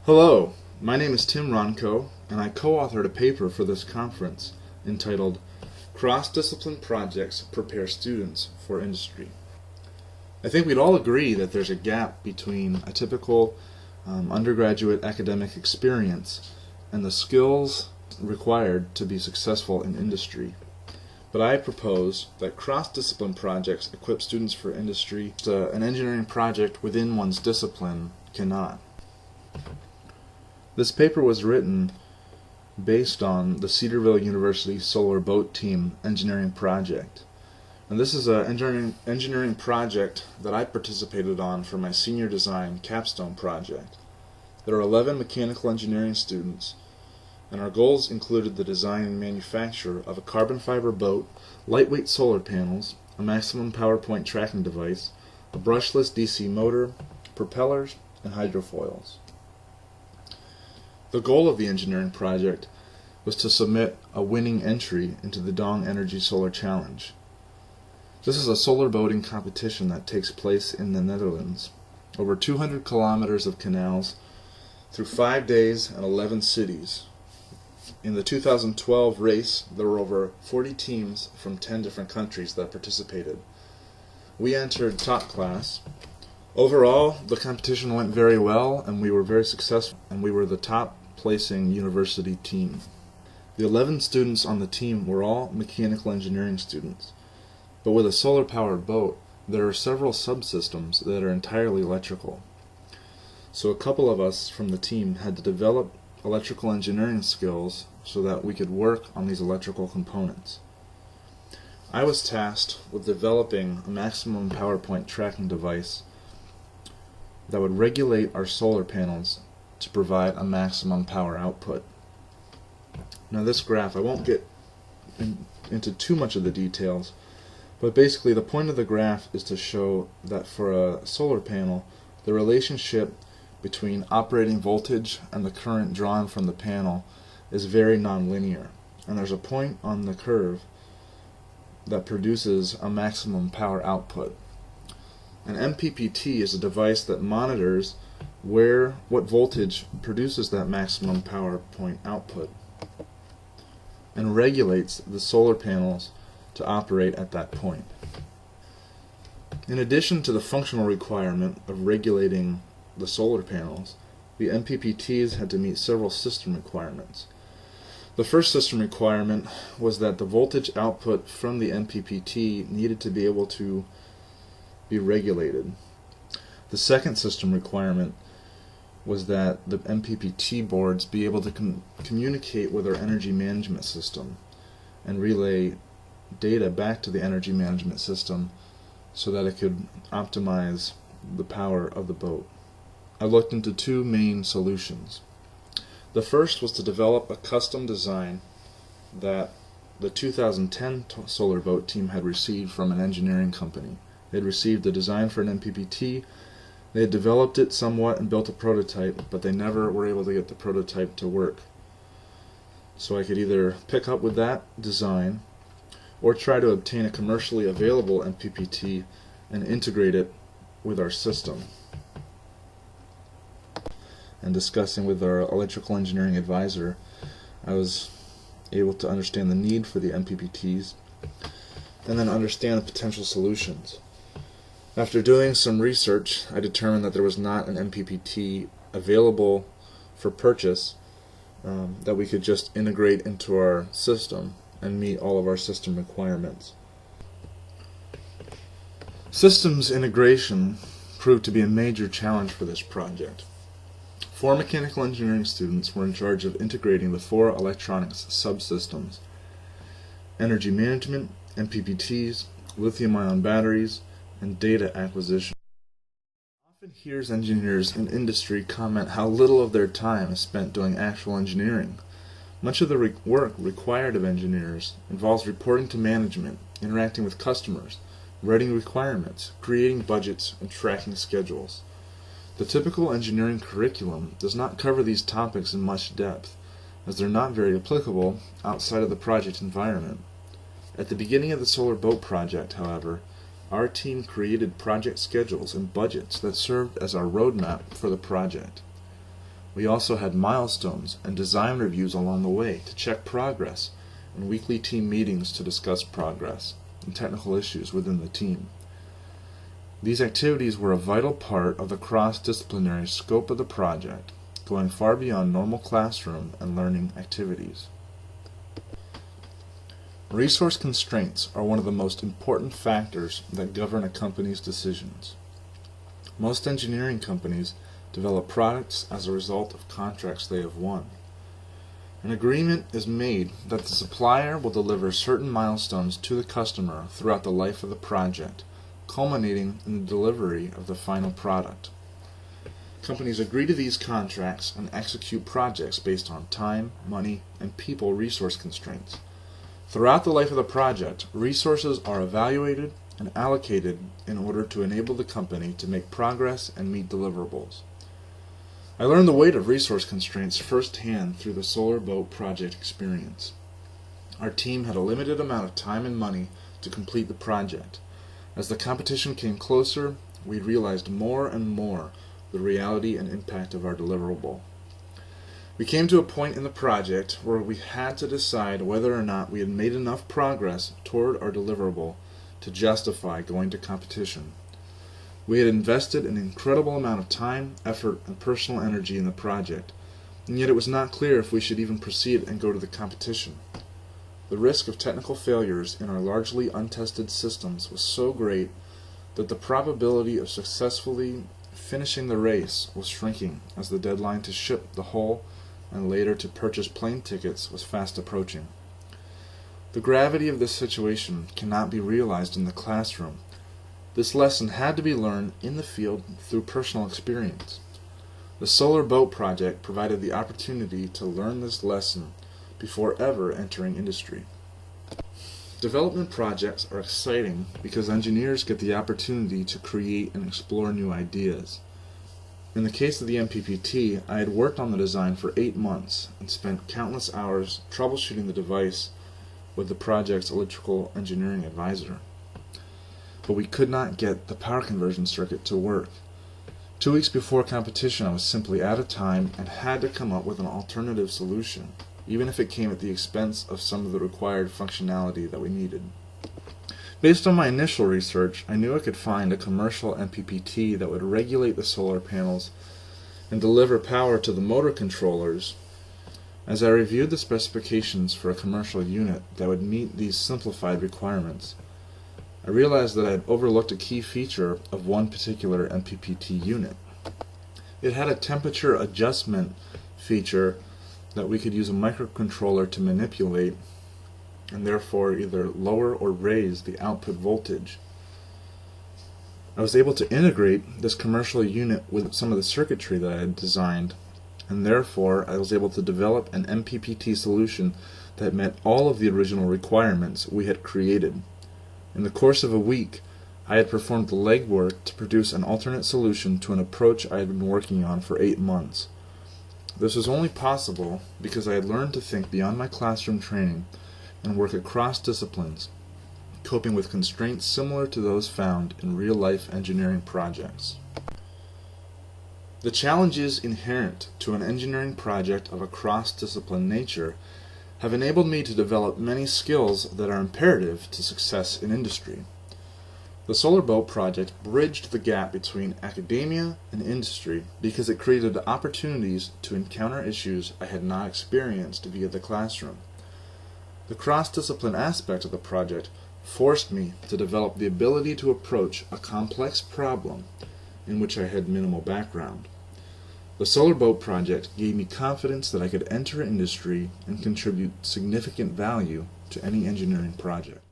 Hello, my name is Tim Ronco, and I co-authored a paper for this conference entitled Cross-Discipline Projects Prepare Students for Industry. I think we'd all agree that there's a gap between a typical undergraduate academic experience and the skills required to be successful in industry. But I propose that cross-discipline projects equip students for industry an engineering project within one's discipline cannot. This paper was written based on the Cedarville University Solar Boat Team engineering project. And this is an engineering project that I participated on for my senior design capstone project. There are 11 mechanical engineering students, and our goals included the design and manufacture of a carbon fiber boat, lightweight solar panels, a maximum power point tracking device, a brushless DC motor, propellers, and hydrofoils. The goal of the engineering project was to submit a winning entry into the Dong Energy Solar Challenge. This is a solar boating competition that takes place in the Netherlands. Over 200 kilometers of canals through 5 days and 11 cities. In the 2012 race, there were over 40 teams from 10 different countries that participated. We entered top class. Overall, the competition went very well, and we were very successful, and we were the top placing university team. The 11 students on the team were all mechanical engineering students, but with a solar-powered boat, there are several subsystems that are entirely electrical. So a couple of us from the team had to develop electrical engineering skills so that we could work on these electrical components. I was tasked with developing a maximum power point tracking device that would regulate our solar panels to provide a maximum power output. Now this graph, I won't get into too much of the details, but basically the point of the graph is to show that for a solar panel, the relationship between operating voltage and the current drawn from the panel is very nonlinear, and there's a point on the curve that produces a maximum power output. An MPPT is a device that monitors what voltage produces that maximum power point output and regulates the solar panels to operate at that point. In addition to the functional requirement of regulating the solar panels, the MPPTs had to meet several system requirements. The first system requirement was that the voltage output from the MPPT needed to be able to be regulated. The second system requirement was that the MPPT boards be able to communicate with our energy management system and relay data back to the energy management system so that it could optimize the power of the boat. I looked into two main solutions. The first was to develop a custom design that the 2010 solar boat team had received from an engineering company. They had received a design for an MPPT. They had developed it somewhat and built a prototype, but they never were able to get the prototype to work. So I could either pick up with that design or try to obtain a commercially available MPPT and integrate it with our system. And discussing with our electrical engineering advisor, I was able to understand the need for the MPPTs and then understand the potential solutions. After doing some research, I determined that there was not an MPPT available for purchase that we could just integrate into our system and meet all of our system requirements. Systems integration proved to be a major challenge for this project. 4 mechanical engineering students were in charge of integrating the 4 electronics subsystems: energy management, MPPTs, lithium-ion batteries, and data acquisition. I often hears engineers in industry comment how little of their time is spent doing actual engineering. Much of the work required of engineers involves reporting to management, interacting with customers, writing requirements, creating budgets, and tracking schedules. The typical engineering curriculum does not cover these topics in much depth, as they're not very applicable outside of the project environment. At the beginning of the solar boat project, however, our team created project schedules and budgets that served as our roadmap for the project. We also had milestones and design reviews along the way to check progress, and weekly team meetings to discuss progress and technical issues within the team. These activities were a vital part of the cross-disciplinary scope of the project, going far beyond normal classroom and learning activities. Resource constraints are one of the most important factors that govern a company's decisions. Most engineering companies develop products as a result of contracts they have won. An agreement is made that the supplier will deliver certain milestones to the customer throughout the life of the project, culminating in the delivery of the final product. Companies agree to these contracts and execute projects based on time, money, and people resource constraints. Throughout the life of the project, resources are evaluated and allocated in order to enable the company to make progress and meet deliverables. I learned the weight of resource constraints firsthand through the solar boat project experience. Our team had a limited amount of time and money to complete the project. As the competition came closer, we realized more and more the reality and impact of our deliverable. We came to a point in the project where we had to decide whether or not we had made enough progress toward our deliverable to justify going to competition. We had invested an incredible amount of time, effort, and personal energy in the project, and yet it was not clear if we should even proceed and go to the competition. The risk of technical failures in our largely untested systems was so great that the probability of successfully finishing the race was shrinking as the deadline to ship the hull and later to purchase plane tickets was fast approaching. The gravity of this situation cannot be realized in the classroom. This lesson had to be learned in the field through personal experience. The solar boat project provided the opportunity to learn this lesson before ever entering industry. Development projects are exciting because engineers get the opportunity to create and explore new ideas. In the case of the MPPT, I had worked on the design for 8 months and spent countless hours troubleshooting the device with the project's electrical engineering advisor. But we could not get the power conversion circuit to work. 2 weeks before competition, I was simply out of time and had to come up with an alternative solution, even if it came at the expense of some of the required functionality that we needed. Based on my initial research, I knew I could find a commercial MPPT that would regulate the solar panels and deliver power to the motor controllers. As I reviewed the specifications for a commercial unit that would meet these simplified requirements, I realized that I had overlooked a key feature of one particular MPPT unit. It had a temperature adjustment feature that we could use a microcontroller to manipulate and therefore either lower or raise the output voltage. I was able to integrate this commercial unit with some of the circuitry that I had designed, and therefore I was able to develop an MPPT solution that met all of the original requirements we had created. In the course of a week, I had performed the legwork to produce an alternate solution to an approach I had been working on for 8 months. This was only possible because I had learned to think beyond my classroom training and work across disciplines, coping with constraints similar to those found in real-life engineering projects. The challenges inherent to an engineering project of a cross-discipline nature have enabled me to develop many skills that are imperative to success in industry. The solar boat project bridged the gap between academia and industry because it created opportunities to encounter issues I had not experienced via the classroom. The cross-discipline aspect of the project forced me to develop the ability to approach a complex problem in which I had minimal background. The solar boat project gave me confidence that I could enter industry and contribute significant value to any engineering project.